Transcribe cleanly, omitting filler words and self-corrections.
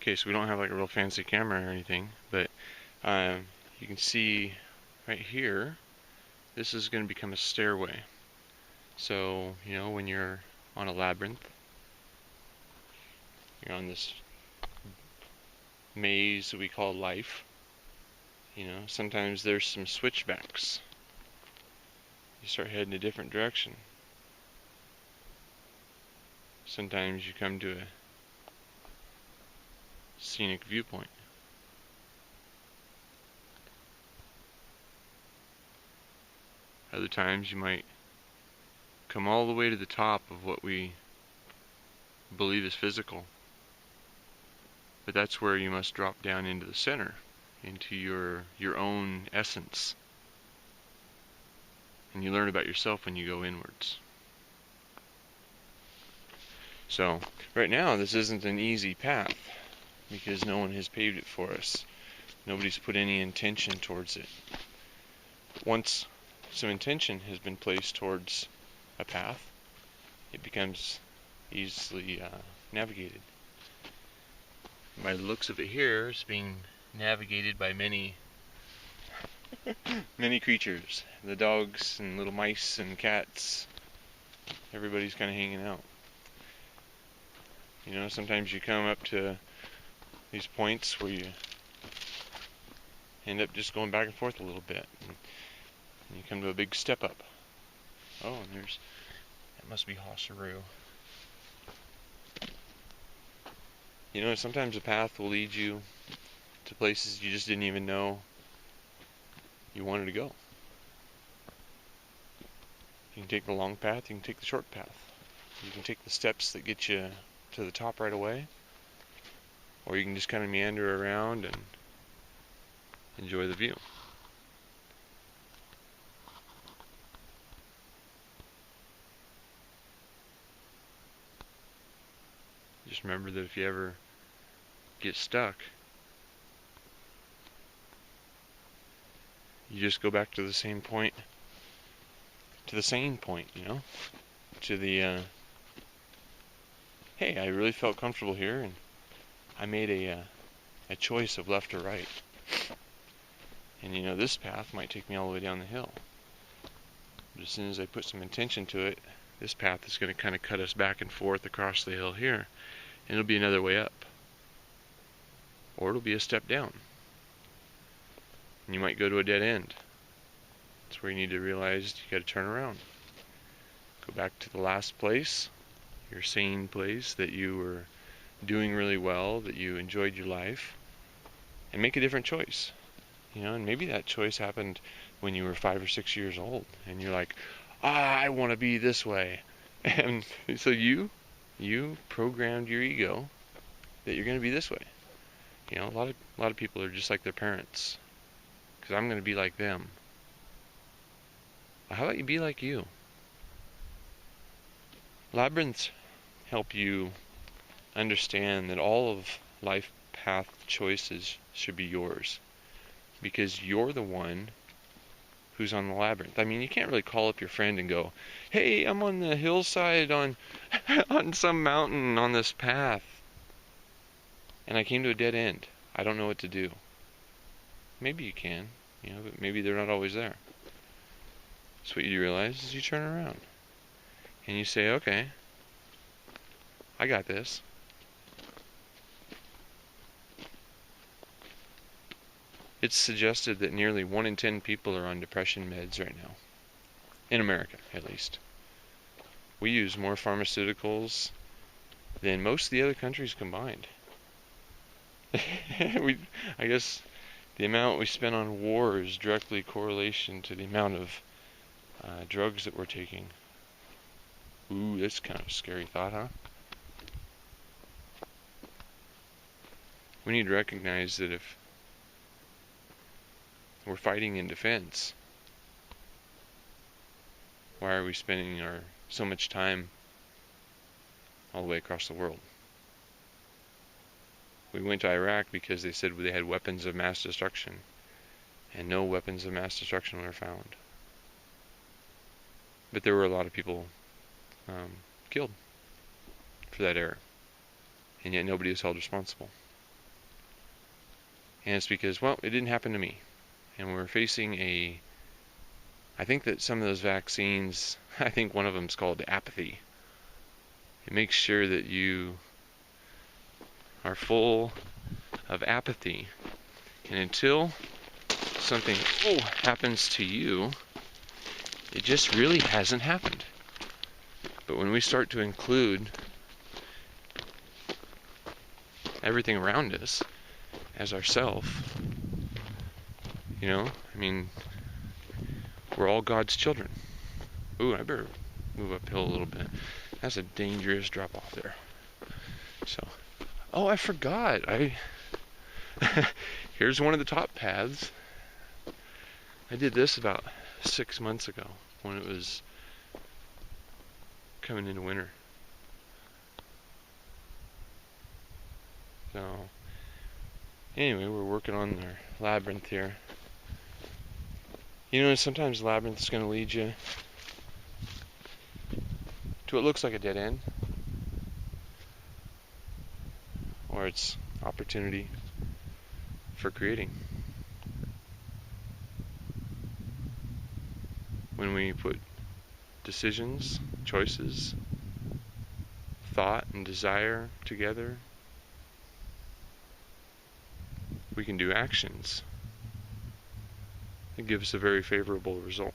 Okay, so we don't have like a real fancy camera or anything, but you can see right here, this is going to become a stairway. So, when you're on a labyrinth, you're on this maze that we call life, sometimes there's some switchbacks. You start heading a different direction. Sometimes you come to a scenic viewpoint. Other times you might come all the way to the top of what we believe is physical. But that's where you must drop down into the center, into your own essence. And you learn about yourself when you go inwards. So, right now this isn't an easy path, because no one has paved it for us. Nobody's put any intention towards it. Once some intention has been placed towards a path, it becomes easily navigated. By the looks of it here, it's being navigated by many creatures. The dogs and little mice and cats. Everybody's kind of hanging out. Sometimes you come up to these points where you end up just going back and forth a little bit. And you come to a big step up. Oh, and that must be Hossaru. Sometimes a path will lead you to places you just didn't even know you wanted to go. You can take the long path, you can take the short path. You can take the steps that get you to the top right away, or you can just kind of meander around and enjoy the view. Just remember that if you ever get stuck, you just go back to the same point, to the sane point, to the, hey, I really felt comfortable here, and I made a choice of left or right. And this path might take me all the way down the hill. But as soon as I put some intention to it, this path is going to kind of cut us back and forth across the hill here. And it'll be another way up. Or it'll be a step down. And you might go to a dead end. That's where you need to realize you got to turn around. Go back to the last place, your sane place that you were doing really well, that you enjoyed your life, and make a different choice. And maybe that choice happened when you were 5 or 6 years old, and you're like, I want to be this way. And so you programmed your ego that you're going to be this way. A lot of people are just like their parents, because I'm going to be like them. Well, how about you be like you? Labyrinths help you understand that all of life path choices should be yours, because you're the one who's on the labyrinth. I mean, you can't really call up your friend and go, hey, I'm on the hillside on some mountain on this path, and I came to a dead end. I don't know what to do. Maybe you can, but maybe they're not always there. So what you realize is you turn around and you say, okay, I got this. It's suggested that nearly 1 in 10 people are on depression meds right now. In America, at least. We use more pharmaceuticals than most of the other countries combined. I guess the amount we spend on war is directly correlation to the amount of drugs that we're taking. Ooh, that's kind of a scary thought, huh? We need to recognize that if we're fighting in defense, why are we spending so much time all the way across the world? We went to Iraq because they said they had weapons of mass destruction, and no weapons of mass destruction were found. But there were a lot of people killed for that error, and yet nobody is held responsible. And it's because, well, it didn't happen to me. And we're facing I think that some of those vaccines, I think one of them is called apathy. It makes sure that you are full of apathy. And until something happens to you, it just really hasn't happened. But when we start to include everything around us as ourself, I mean, we're all God's children. Ooh, I better move uphill a little bit. That's a dangerous drop off there. So, I forgot. Here's one of the top paths. I did this about 6 months ago when it was coming into winter. So, anyway, we're working on our labyrinth here. Sometimes labyrinth is going to lead you to what looks like a dead end, or it's opportunity for creating. When we put decisions, choices, thought, and desire together, we can do actions. It gives a very favorable result.